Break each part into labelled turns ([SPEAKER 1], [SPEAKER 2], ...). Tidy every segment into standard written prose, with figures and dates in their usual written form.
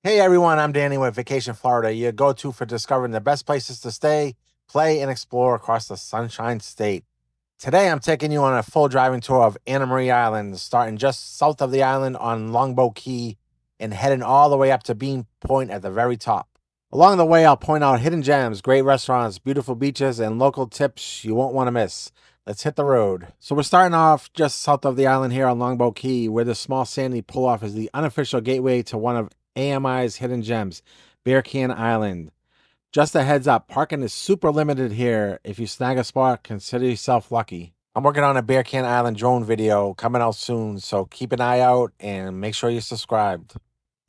[SPEAKER 1] Hey everyone, I'm Danny with Vacation Florida, your go-to for discovering the best places to stay, play, and explore across the Sunshine State. Today I'm taking you on a full driving tour of Anna Maria Island, starting just south of the island on Longboat Key and heading all the way up to Bean Point at the very top. Along the way, I'll point out hidden gems, great restaurants, beautiful beaches, and local tips you won't want to miss. Let's hit the road. So we're starting off just south of the island here on Longboat Key, where the small sandy pull-off is the unofficial gateway to one of AMI's hidden gems, Bear Can Island. Just a heads up, parking is super limited here. If you snag a spot, consider yourself lucky. I'm working on a Bear Can Island drone video coming out soon, so keep an eye out and make sure you're subscribed.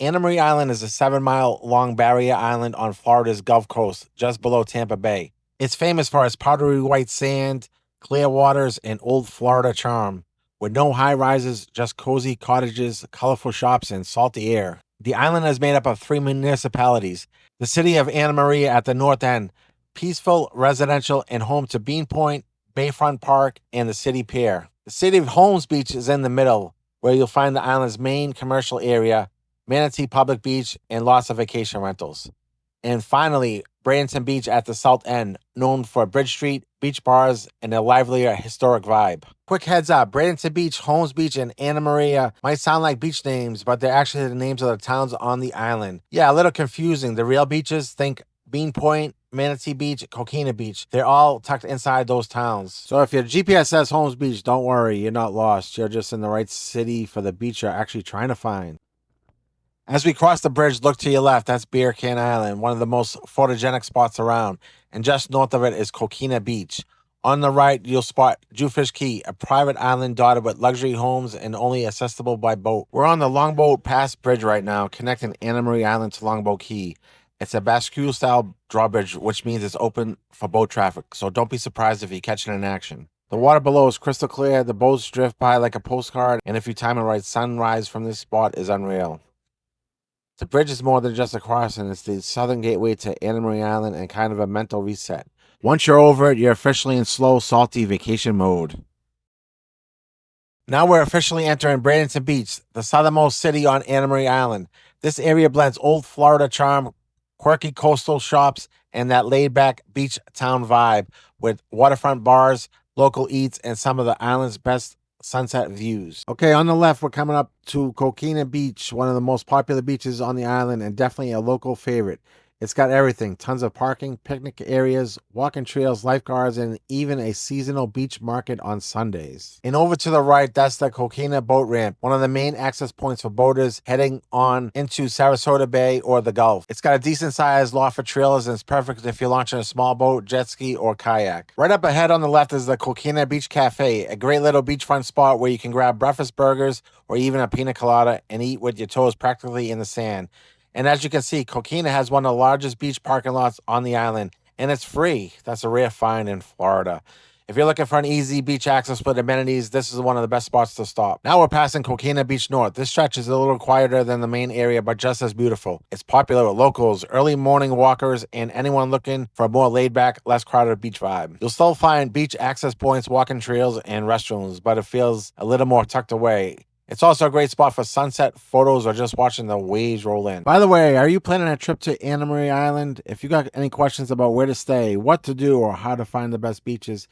[SPEAKER 1] Anna Maria Island is a 7-mile long barrier island on Florida's Gulf Coast, just below Tampa Bay. It's famous for its powdery white sand, clear waters, and old Florida charm. With no high rises, just cozy cottages, colorful shops, and salty air. The island is made up of 3 municipalities: the city of Anna Maria at the north end, peaceful, residential, and home to Bean Point, Bayfront Park, and the city pier. The city of Holmes Beach is in the middle, where you'll find the island's main commercial area, Manatee Public Beach, and lots of vacation rentals. And finally, Bradenton Beach at the south end, known for Bridge Street, beach bars, and a livelier historic vibe. Quick heads up, Bradenton Beach, Holmes Beach, and Anna Maria might sound like beach names, but they're actually the names of the towns on the island. Yeah, a little confusing. The real beaches, think Bean Point, Manatee Beach, Coquina Beach. They're all tucked inside those towns. So if your GPS says Holmes Beach, don't worry, you're not lost. You're just in the right city for the beach you're actually trying to find. As we cross the bridge, look to your left. That's Bear Can Island, one of the most photogenic spots around. And just north of it is Coquina Beach. On the right, you'll spot Jewfish Key, a private island dotted with luxury homes and only accessible by boat. We're on the Longboat Pass Bridge right now, connecting Anna Maria Island to Longboat Key. It's a bascule-style drawbridge, which means it's open for boat traffic, so don't be surprised if you catch it in action. The water below is crystal clear, the boats drift by like a postcard, and if you time it right, sunrise from this spot is unreal. The bridge is more than just a crossing. It's the southern gateway to Anna Maria Island and kind of a mental reset. Once you're over it, you're officially in slow, salty vacation mode. Now we're officially entering Bradenton Beach, the southernmost city on Anna Maria Island. This area blends old Florida charm, quirky coastal shops, and that laid-back beach town vibe with waterfront bars, local eats, and some of the island's best sunset views. Okay, on the left, we're coming up to Coquina Beach, one of the most popular beaches on the island and definitely a local favorite. It's got everything: tons of parking, picnic areas, walking trails, lifeguards, and even a seasonal beach market on Sundays. And over to the right, that's the Coquina boat ramp, one of the main access points for boaters heading on into Sarasota Bay or the Gulf. It's got a decent sized lot for trailers and it's perfect if you're launching a small boat, jet ski, or kayak. Right up ahead on the left is the Coquina Beach Café, a great little beachfront spot where you can grab breakfast burgers or even a pina colada and eat with your toes practically in the sand. And as you can see, Coquina has one of the largest beach parking lots on the island, and it's free. That's a rare find in Florida. If you're looking for an easy beach access with amenities, this is one of the best spots to stop. Now we're passing Coquina Beach North. This stretch is a little quieter than the main area, but just as beautiful. It's popular with locals, early morning walkers, and anyone looking for a more laid-back, less crowded beach vibe. You'll still find beach access points, walking trails, and restrooms, but it feels a little more tucked away. It's also a great spot for sunset photos or just watching the waves roll in. By the way, are you planning a trip to Anna Maria Island? If you got any questions about where to stay, what to do, or how to find the best beaches,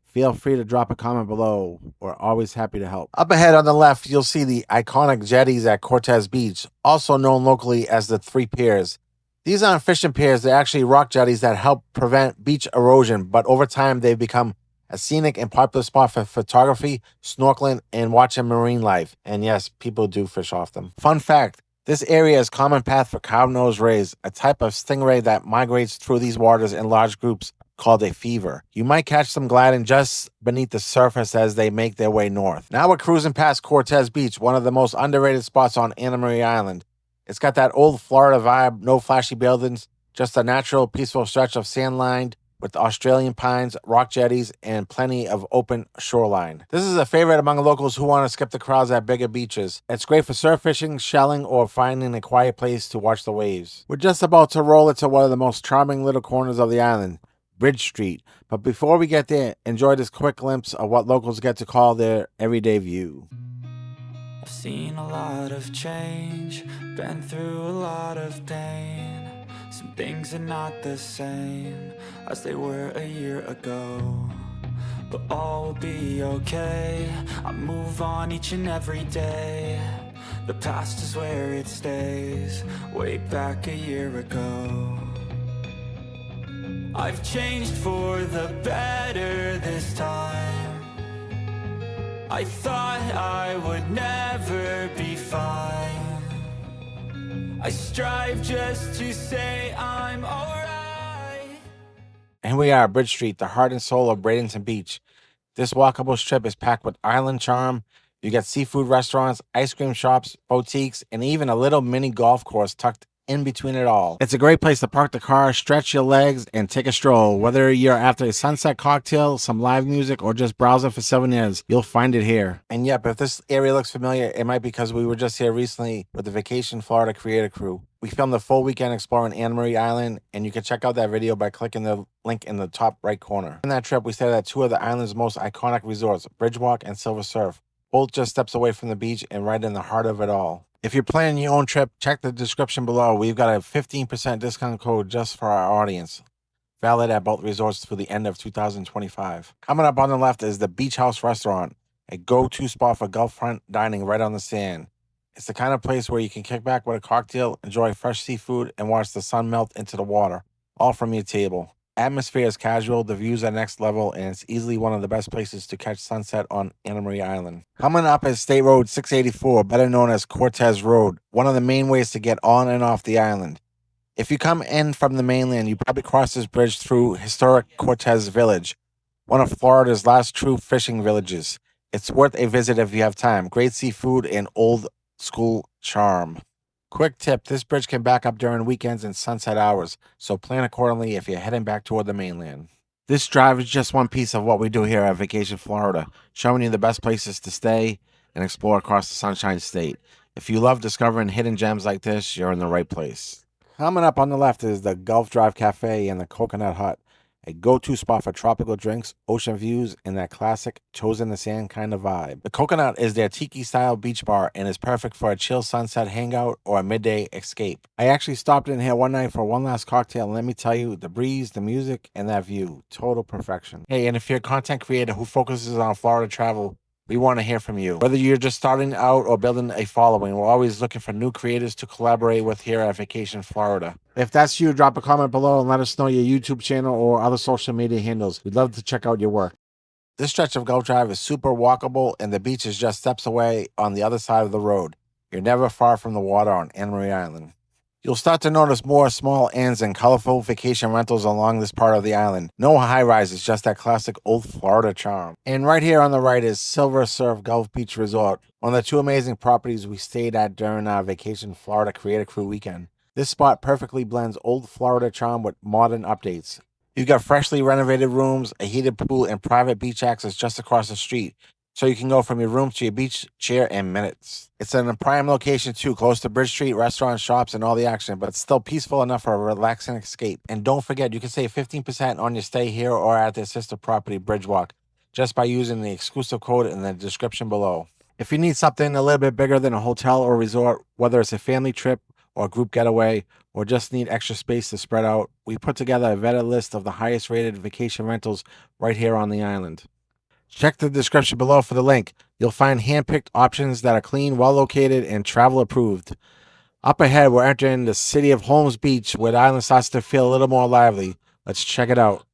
[SPEAKER 1] feel free to drop a comment below. We're always happy to help. Up ahead on the left, you'll see the iconic jetties at Cortez Beach, also known locally as the 3 Piers. These aren't fishing piers, they're actually rock jetties that help prevent beach erosion, but over time they've become a scenic and popular spot for photography, snorkeling, and watching marine life. And yes, people do fish off them. Fun fact, this area is common path for cow-nosed rays, a type of stingray that migrates through these waters in large groups called a fever. You might catch them gliding just beneath the surface as they make their way north. Now we're cruising past Cortez Beach, one of the most underrated spots on Anna Maria Island. It's got that old Florida vibe, no flashy buildings, just a natural, peaceful stretch of sand-lined with Australian pines, rock jetties, and plenty of open shoreline. This is a favorite among locals who want to skip the crowds at bigger beaches. It's great for surf fishing, shelling, or finding a quiet place to watch the waves. We're just about to roll into one of the most charming little corners of the island, Bridge Street. But before we get there, enjoy this quick glimpse of what locals get to call their everyday view.
[SPEAKER 2] I've seen a lot of change, been through a lot of pain. Some things are not the same as they were a year ago, but all will be okay. I move on each and every day. The past is where it stays, way back a year ago. I've changed for the better this time. I thought I would never be fine. I strive just to say I'm alright.
[SPEAKER 1] And here we are, Bridge Street, the heart and soul of Bradenton Beach. This walkable strip is packed with island charm. You get seafood restaurants, ice cream shops, boutiques, and even a little mini golf course tucked in between it all. It's a great place to park the car, stretch your legs, and take a stroll. Whether you're after a sunset cocktail, some live music, or just browsing for souvenirs, you'll find it here. And yep, if this area looks familiar, it might be because we were just here recently with the Vacation Florida Creator Crew. We filmed the full weekend exploring Anna Marie Island, and you can check out that video by clicking the link in the top right corner. In that trip, we stayed at two of the island's most iconic resorts, Bridgewalk and Silver Surf, both just steps away from the beach and right in the heart of it all. If you're planning your own trip, check the description below. We've got a 15% discount code just for our audience, valid at both resorts through the end of 2025. Coming up on the left is the Beach House Restaurant, a go-to spot for Gulfront dining right on the sand. It's the kind of place where you can kick back with a cocktail, enjoy fresh seafood, and watch the sun melt into the water, all from your table. Atmosphere is casual, the views are next level, and it's easily one of the best places to catch sunset on Anna Marie Island. Coming up is State Road 684, better known as Cortez Road, one of the main ways to get on and off the island. If you come in from the mainland, you probably cross this bridge through historic Cortez Village, one of Florida's last true fishing villages. It's worth a visit if you have time. Great seafood and old school charm. Quick tip, this bridge can back up during weekends and sunset hours, so plan accordingly if you're heading back toward the mainland. This drive is just one piece of what we do here at Vacation Florida, showing you the best places to stay and explore across the Sunshine State. If you love discovering hidden gems like this, you're in the right place. Coming up on the left is the Gulf Drive Café and the Coconut Hut, a go-to spot for tropical drinks, ocean views, and that classic toes in the sand kind of vibe. The Coconut is their tiki-style beach bar and is perfect for a chill sunset hangout or a midday escape. I actually stopped in here one night for one last cocktail, and let me tell you, the breeze, the music, and that view, total perfection. Hey, and if you're a content creator who focuses on Florida travel, we want to hear from you. Whether you're just starting out or building a following, we're always looking for new creators to collaborate with here at Vacation Florida. If that's you, drop a comment below and let us know your YouTube channel or other social media handles. We'd love to check out your work. This stretch of Gulf Drive is super walkable, and the beach is just steps away on the other side of the road. You're never far from the water on Anna Marie Island. You'll start to notice more small inns and colorful vacation rentals along this part of the island. No high-rises, just that classic old Florida charm. And right here on the right is Silver Surf Gulf Beach Resort, one of the two amazing properties we stayed at during our Vacation Florida Creator Crew weekend. This spot perfectly blends old Florida charm with modern updates. You've got freshly renovated rooms, a heated pool, and private beach access just across the street, so you can go from your room to your beach chair in minutes. It's in a prime location too, close to Bridge Street, restaurants, shops, and all the action, but it's still peaceful enough for a relaxing escape. And don't forget, you can save 15% on your stay here or at their sister property, Bridgewalk, just by using the exclusive code in the description below. If you need something a little bit bigger than a hotel or resort, whether it's a family trip or a group getaway, or just need extra space to spread out, we put together a vetted list of the highest rated vacation rentals right here on the island. Check the description below for the link. You'll find hand-picked options that are clean, well-located, and travel-approved. Up ahead, we're entering the city of Holmes Beach, where the island starts to feel a little more lively. Let's check it out.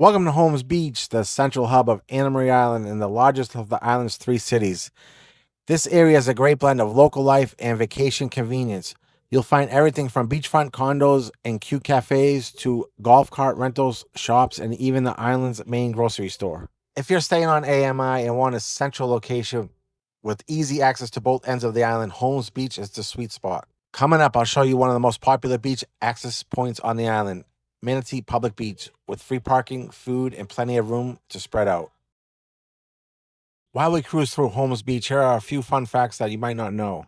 [SPEAKER 1] Welcome to Holmes Beach, the central hub of Anna Maria Island and the largest of the island's 3 cities. This area is a great blend of local life and vacation convenience. You'll find everything from beachfront condos and cute cafes to golf cart rentals, shops, and even the island's main grocery store. If you're staying on AMI and want a central location with easy access to both ends of the island, Holmes Beach is the sweet spot. Coming up, I'll show you one of the most popular beach access points on the island, Manatee Public Beach, with free parking, food, and plenty of room to spread out. While we cruise through Holmes Beach, here are a few fun facts that you might not know.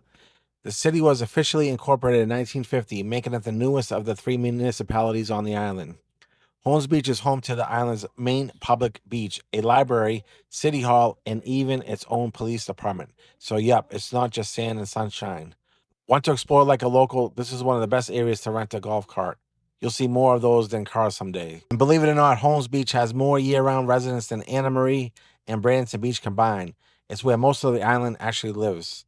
[SPEAKER 1] The city was officially incorporated in 1950, making it the newest of the 3 municipalities on the island. Holmes Beach is home to the island's main public beach, a library, city hall, and even its own police department. So, yep, it's not just sand and sunshine. Want to explore like a local? This is one of the best areas to rent a golf cart. You'll see more of those than cars someday. And believe it or not, Holmes Beach has more year-round residents than Anna Maria and Bradenton Beach combined. It's where most of the island actually lives.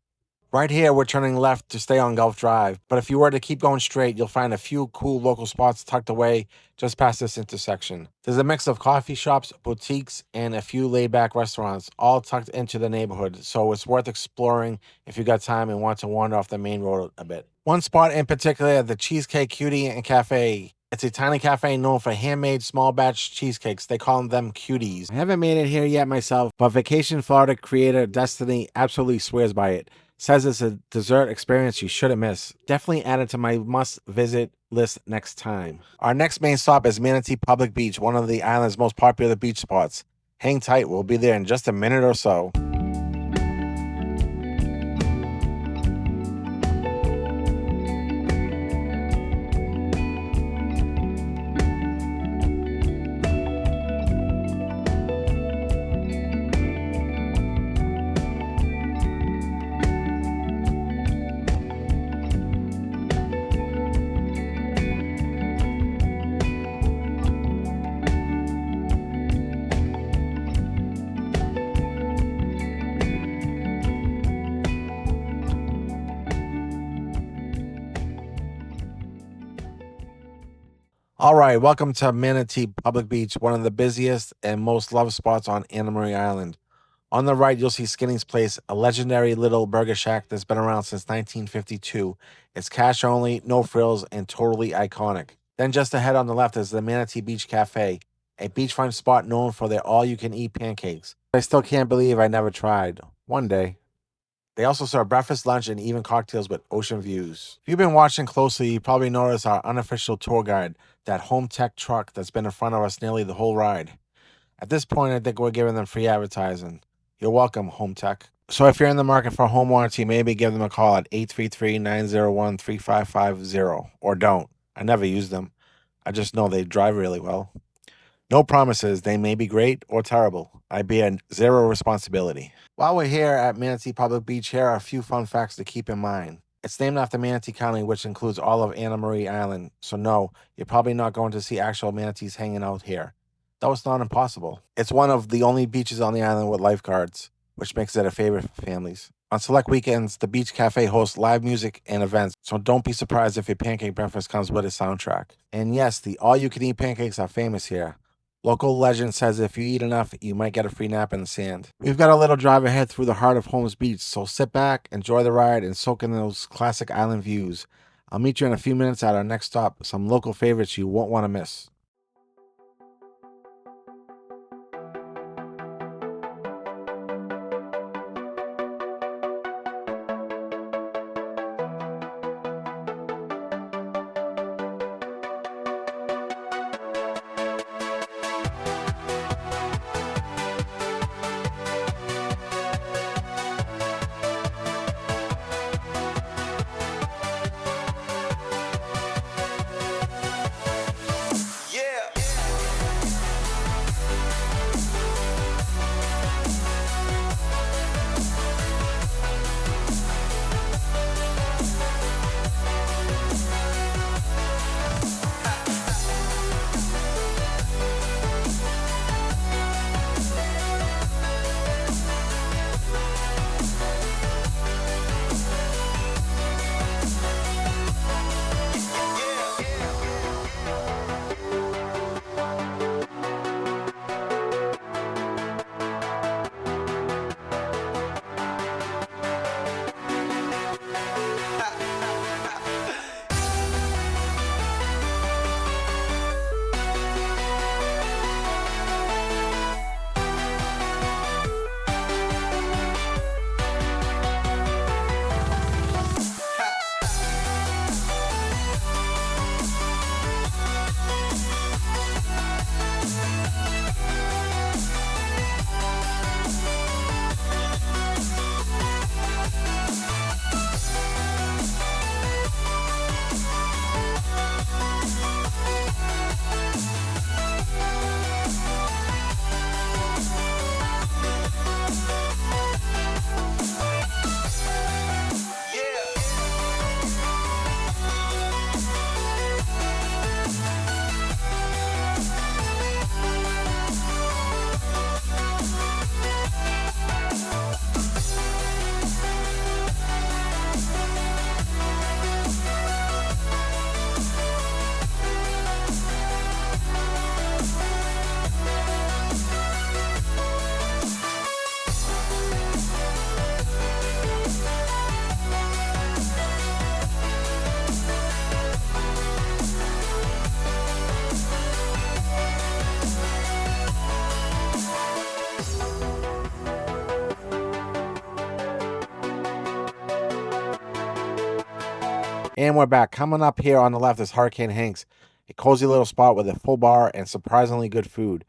[SPEAKER 1] Right here, we're turning left to stay on Gulf Drive, but if you were to keep going straight, you'll find a few cool local spots tucked away just past this intersection. There's a mix of coffee shops, boutiques, and a few laid-back restaurants, all tucked into the neighborhood, so it's worth exploring if you got time and want to wander off the main road a bit. One spot in particular, the Cheesecake, Cutie, and Café. It's a tiny cafe known for handmade small batch cheesecakes. They call them cuties. I haven't made it here yet myself, but Vacation Florida creator Destiny absolutely swears by it. Says it's a dessert experience you shouldn't miss. Definitely add it to my must-visit list next time. Our next main stop is Manatee Public Beach, one of the island's most popular beach spots. Hang tight, we'll be there in just a minute or so. All right, welcome to Manatee Public Beach, one of the busiest and most loved spots on Anna Maria Island. On the right, you'll see Skinny's Place, a legendary little burger shack that's been around since 1952. It's cash only, no frills, and totally iconic. Then just ahead on the left is the Manatee Beach Café, a beachfront spot known for their all-you-can-eat pancakes. I still can't believe I never tried. One day. They also serve breakfast, lunch, and even cocktails with ocean views. If you've been watching closely, you probably noticed our unofficial tour guide, that home tech truck that's been in front of us nearly the whole ride. At this point, I think we're giving them free advertising. You're welcome, home tech. So if you're in the market for a home warranty, maybe give them a call at 833-901-3550. Or don't. I never use them. I just know they drive really well. No promises. They may be great or terrible. I bear zero responsibility. While we're here at Manatee Public Beach, here are a few fun facts to keep in mind. It's named after Manatee County, which includes all of Anna Maria Island. So no, you're probably not going to see actual manatees hanging out here. Though it's not impossible. It's one of the only beaches on the island with lifeguards, which makes it a favorite for families. On select weekends, the Beach Cafe hosts live music and events, so don't be surprised if your pancake breakfast comes with a soundtrack. And yes, the all-you-can-eat pancakes are famous here. Local legend says if you eat enough, you might get a free nap in the sand. We've got a little drive ahead through the heart of Holmes Beach, so sit back, enjoy the ride, and soak in those classic island views. I'll meet you in a few minutes at our next stop, some local favorites you won't want to miss. And we're back. Coming up here on the left is Hurricane Hanks, a cozy little spot with a full bar and surprisingly good food.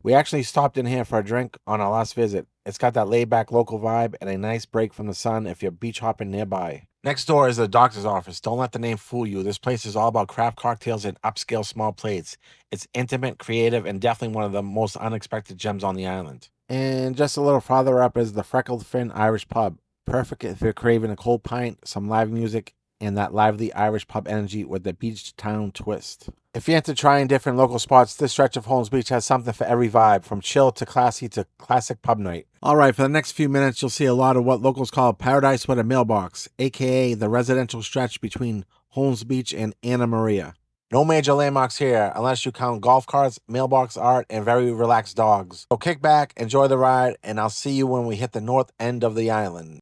[SPEAKER 1] We actually stopped in here for a drink on our last visit. It's got that laid-back local vibe and a nice break from the sun if you're beach hopping nearby. Next door is the doctor's office. Don't let the name fool you. This place is all about craft cocktails and upscale small plates. It's intimate, creative, and definitely one of the most unexpected gems on the island. And just a little farther up is the Freckled Fin Irish Pub. Perfect if you're craving a cold pint, some live music, and that lively Irish pub energy with the beach town twist. If you're into trying different local spots, this stretch of Holmes Beach has something for every vibe, from chill to classy to classic pub night. All right, for the next few minutes, you'll see a lot of what locals call paradise with a mailbox, aka the residential stretch between Holmes Beach and Anna Maria. No major landmarks here, unless you count golf carts, mailbox art, and very relaxed dogs. So kick back, enjoy the ride, and I'll see you when we hit the north end of the island.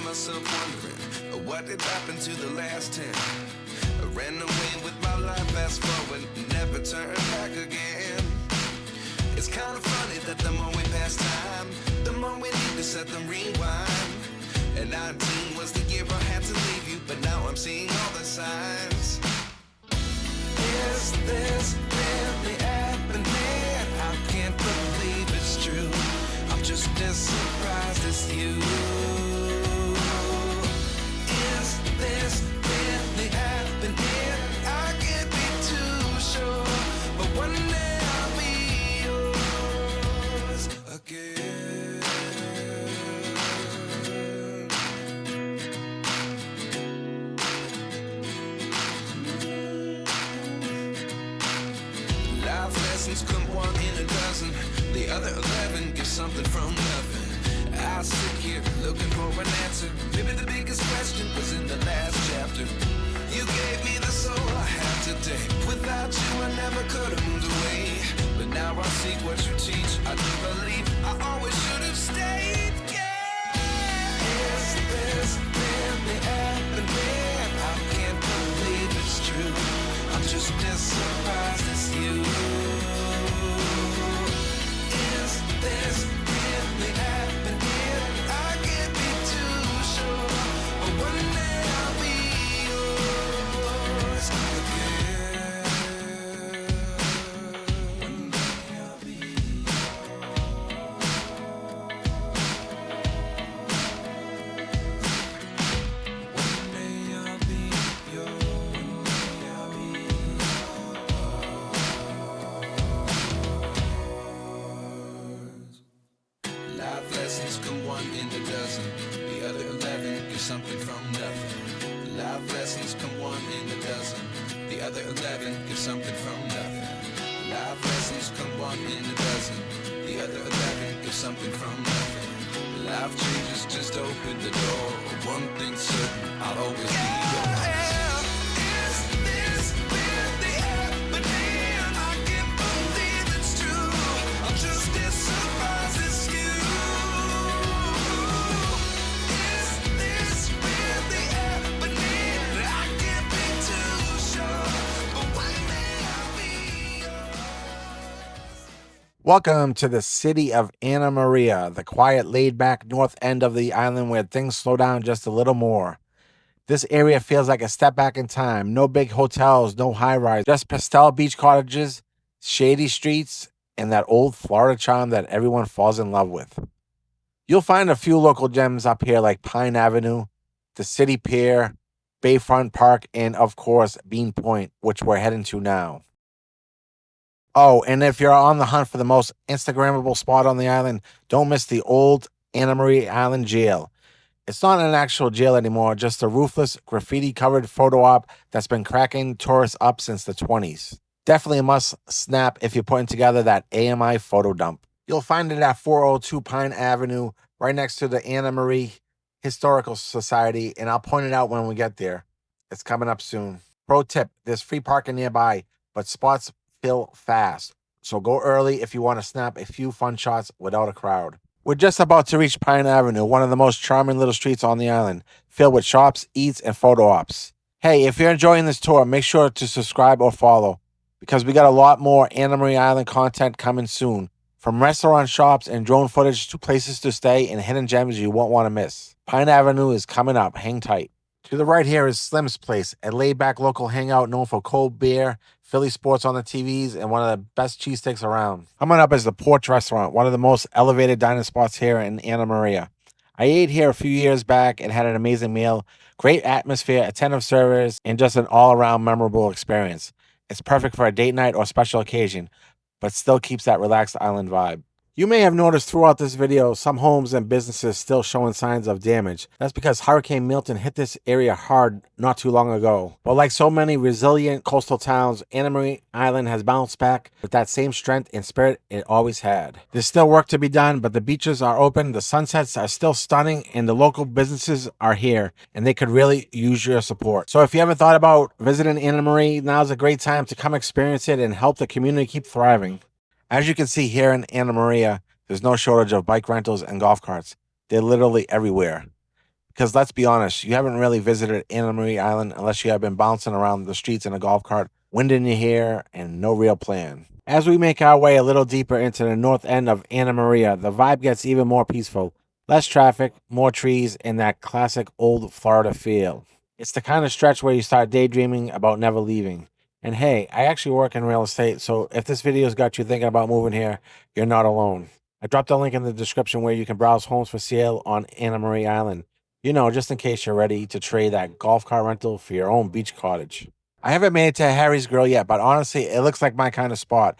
[SPEAKER 3] Myself wondering what did happen to the last 10. I ran away with my life, fast forward, never turn back again. It's kind of funny that the more we pass time, the more we need to set them rewind. And 19 was the year I had to leave you, but now I'm seeing all the signs. Is this really happening? I can't believe it's true. I'm just as surprised as you. This really happening? I can't be too sure, but one day I'll be yours again. Life lessons come one in a dozen, the other 11 give something from nothing. I sit here looking for an answer. Maybe the biggest question was in the last chapter. You gave me the soul I have today. Without you I never could have moved away. But now I see what you teach. I do believe I always should have stayed. Yeah. Is this really happening? I can't believe it's true. I'm just as surprised as you. Is this really happening? I can't be too sure, but one day I'll be yours again. One day I'll be One day I'll be yours. One day I'll be Life lessons come one in a dozen, the other 11 get something from nothing. Life lessons come one in a dozen, the other 11 get something from nothing. Life lessons come one in a dozen, the other 11 get something from nothing. Life changes just open the door. One thing's certain, I'll always be yours.
[SPEAKER 1] Welcome to the city of Anna Maria, the quiet, laid-back north end of the island where things slow down just a little more. This area feels like a step back in time. No big hotels, no high-rise, just pastel beach cottages, shady streets, and that old Florida charm that everyone falls in love with. You'll find a few local gems up here like Pine Avenue, the City Pier, Bayfront Park, and of course, Bean Point, which we're heading to now. Oh, and if you're on the hunt for the most Instagrammable spot on the island, don't miss the old Anna Maria Island Jail. It's not an actual jail anymore, just a roofless, graffiti-covered photo op that's been cracking tourists up since the 20s. Definitely a must-snap if you're putting together that AMI photo dump. You'll find it at 402 Pine Avenue, right next to the Anna Maria Historical Society, and I'll point it out when we get there. It's coming up soon. Pro tip, there's free parking nearby, but spots fill fast. So go early if you want to snap a few fun shots without a crowd. We're just about to reach Pine Avenue, one of the most charming little streets on the island, filled with shops, eats, and photo ops. Hey, if you're enjoying this tour, make sure to subscribe or follow because we got a lot more Anna Maria Island content coming soon. From restaurant shops and drone footage to places to stay and hidden gems you won't want to miss. Pine Avenue is coming up. Hang tight. To the right here is Slim's Place, a laid-back local hangout known for cold beer, Philly sports on the TVs, and one of the best cheesesteaks around. Coming up is the Porch Restaurant, one of the most elevated dining spots here in Anna Maria. I ate here a few years back and had an amazing meal. Great atmosphere, attentive servers, and just an all-around memorable experience. It's perfect for a date night or special occasion, but still keeps that relaxed island vibe. You may have noticed throughout this video some homes and businesses still showing signs of damage. That's because Hurricane Milton hit this area hard not too long ago. But like so many resilient coastal towns, Anna Maria Island has bounced back with that same strength and spirit it always had. There's still work to be done, but the beaches are open, the sunsets are still stunning, and the local businesses are here, and they could really use your support. So if you ever thought about visiting Anna Maria, now's a great time to come experience it and help the community keep thriving. As you can see here in Anna Maria, there's no shortage of bike rentals and golf carts. They're literally everywhere. Because let's be honest, you haven't really visited Anna Maria Island unless you have been bouncing around the streets in a golf cart, wind in your hair, and no real plan. As we make our way a little deeper into the north end of Anna Maria, the vibe gets even more peaceful. Less traffic, more trees, and that classic old Florida feel. It's the kind of stretch where you start daydreaming about never leaving. And hey, I actually work in real estate, so if this video's got you thinking about moving here, you're not alone. I dropped a link in the description where you can browse homes for sale on Anna Maria Island. You know, just in case you're ready to trade that golf cart rental for your own beach cottage. I haven't made it to Harry's Grill yet, but honestly, it looks like my kind of spot.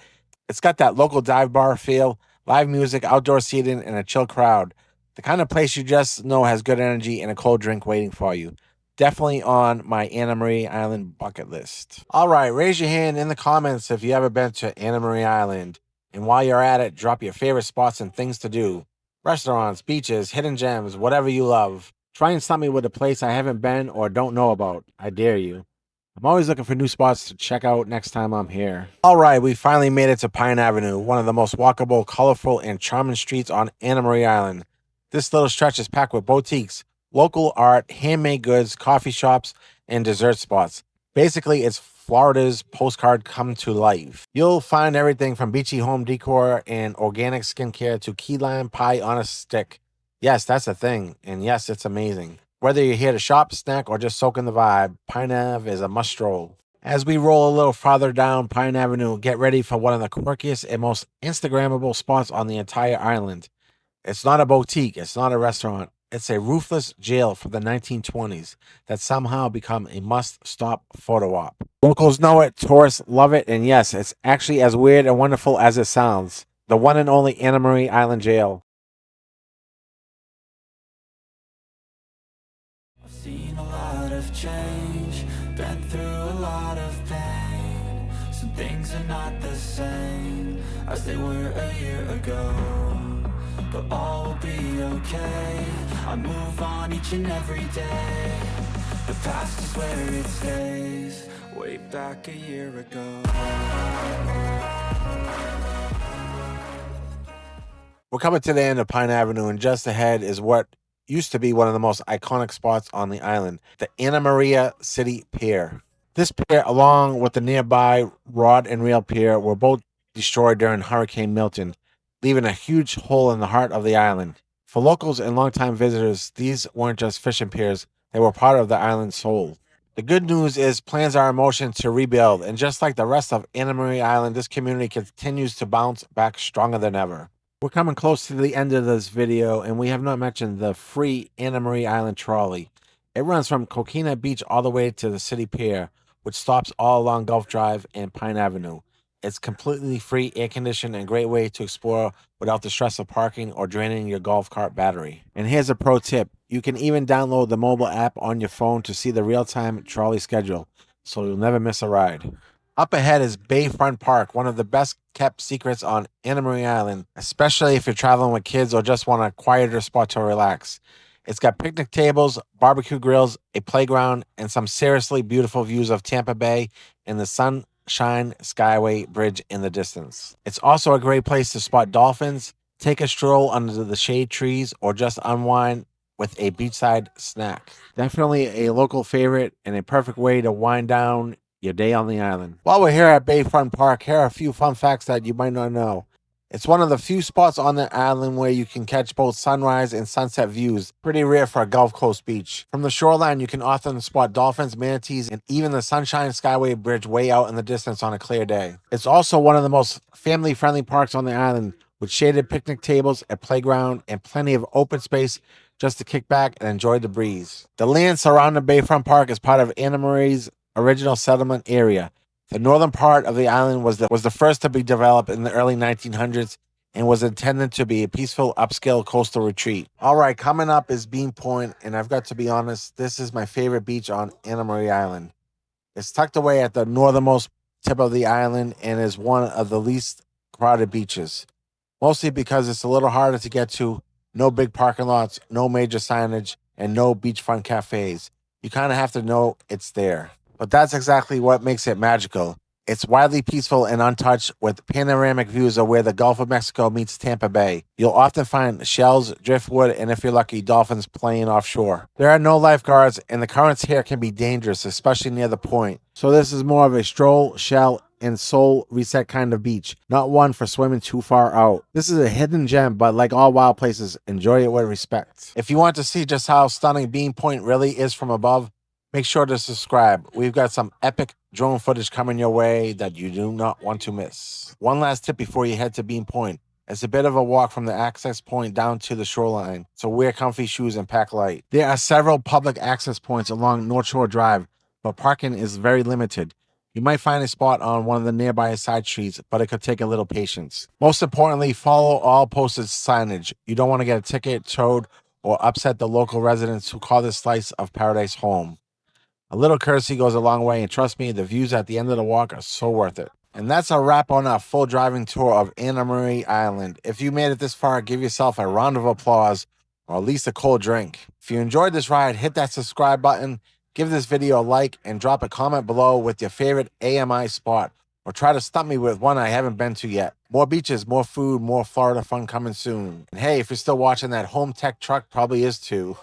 [SPEAKER 1] It's got that local dive bar feel, live music, outdoor seating, and a chill crowd. The kind of place you just know has good energy and a cold drink waiting for you. Definitely on my Anna Maria Island bucket list. All right, raise your hand in the comments if you ever been to Anna Maria Island. And while you're at it, drop your favorite spots and things to do. Restaurants, beaches, hidden gems, whatever you love. Try and stump me with a place I haven't been or don't know about. I dare you. I'm always looking for new spots to check out next time I'm here. All right, we finally made it to Pine Avenue, one of the most walkable, colorful, and charming streets on Anna Maria Island. This little stretch is packed with boutiques, local art, handmade goods, coffee shops, and dessert spots. Basically, it's Florida's postcard come to life. You'll find everything from beachy home decor and organic skincare to key lime pie on a stick. Yes, that's a thing, and yes, it's amazing. Whether you're here to shop, snack, or just soak in the vibe, Pine Ave is a must stroll. As we roll a little farther down Pine Avenue, get ready for one of the quirkiest and most Instagrammable spots on the entire island. It's not a boutique, it's not a restaurant. It's a roofless jail from the 1920s that somehow become a must-stop photo op. Locals know it, tourists love it, and yes, it's actually as weird and wonderful as it sounds. The one and only Anna Maria Island Jail.
[SPEAKER 2] I've seen a lot of change, been through a lot of pain. Some things are not the same as they were a year ago, but all will be okay. I move on each and every day. The past is where it stays, way back a year ago.
[SPEAKER 1] We're coming to the end of Pine Avenue, and just ahead is what used to be one of the most iconic spots on the island, the Anna Maria City Pier. This pier, along with the nearby Rod and Reel Pier, were both destroyed during Hurricane Milton, leaving a huge hole in the heart of the island. For locals and longtime visitors, these weren't just fishing piers, they were part of the island's soul. The good news is plans are in motion to rebuild, and just like the rest of Anna Maria Island, this community continues to bounce back stronger than ever. We're coming close to the end of this video, and we have not mentioned the free Anna Maria Island trolley. It runs from Coquina Beach all the way to the city pier, which stops all along Gulf Drive and Pine Avenue. It's completely free, air-conditioned, and a great way to explore without the stress of parking or draining your golf cart battery. And here's a pro tip. You can even download the mobile app on your phone to see the real-time trolley schedule, so you'll never miss a ride. Up ahead is Bayfront Park, one of the best-kept secrets on Anna Maria Island, especially if you're traveling with kids or just want a quieter spot to relax. It's got picnic tables, barbecue grills, a playground, and some seriously beautiful views of Tampa Bay and the Sunshine Skyway Bridge in the distance. It's also a great place to spot dolphins, take a stroll under the shade trees, or just unwind with a beachside snack. Definitely a local favorite and a perfect way to wind down your day on the island. While we're here at Bayfront Park, here are a few fun facts that you might not know. It's one of the few spots on the island where you can catch both sunrise and sunset views. Pretty rare for a Gulf Coast beach. From the shoreline, you can often spot dolphins, manatees, and even the Sunshine Skyway Bridge way out in the distance on a clear day. It's also one of the most family-friendly parks on the island, with shaded picnic tables, a playground, and plenty of open space just to kick back and enjoy the breeze. The land surrounding Bayfront Park is part of Anna Marie's original settlement area. The northern part of the island was the first to be developed in the early 1900s and was intended to be a peaceful, upscale coastal retreat. All right, coming up is Bean Point, and I've got to be honest, this is my favorite beach on Anna Marie Island. It's tucked away at the northernmost tip of the island and is one of the least crowded beaches, mostly because it's a little harder to get to, no big parking lots, no major signage, and no beachfront cafes. You kind of have to know it's there. But that's exactly what makes it magical. It's widely peaceful and untouched, with panoramic views of where the Gulf of Mexico meets Tampa Bay. You'll often find shells, driftwood, and if you're lucky, dolphins playing offshore. There are no lifeguards, and the currents here can be dangerous, especially near the point. So this is more of a stroll, shell, and soul reset kind of beach, not one for swimming too far out. This is a hidden gem, but like all wild places, enjoy it with respect. If you want to see just how stunning Bean Point really is from above, make sure to subscribe. We've got some epic drone footage coming your way that you do not want to miss. One last tip before you head to Bean Point. It's a bit of a walk from the access point down to the shoreline, so wear comfy shoes and pack light. There are several public access points along North Shore Drive, but parking is very limited. You might find a spot on one of the nearby side streets, but it could take a little patience. Most importantly, follow all posted signage. You don't want to get a ticket, towed, or upset the local residents who call this slice of paradise home. A little courtesy goes a long way, and trust me, the views at the end of the walk are so worth it. And that's a wrap on our full driving tour of Anna Marie Island. If you made it this far, give yourself a round of applause, or at least a cold drink. If you enjoyed this ride, hit that subscribe button, give this video a like, and drop a comment below with your favorite AMI spot, or try to stump me with one I haven't been to yet. More beaches, more food, more Florida fun coming soon. And hey, if you're still watching, that home tech truck probably is too.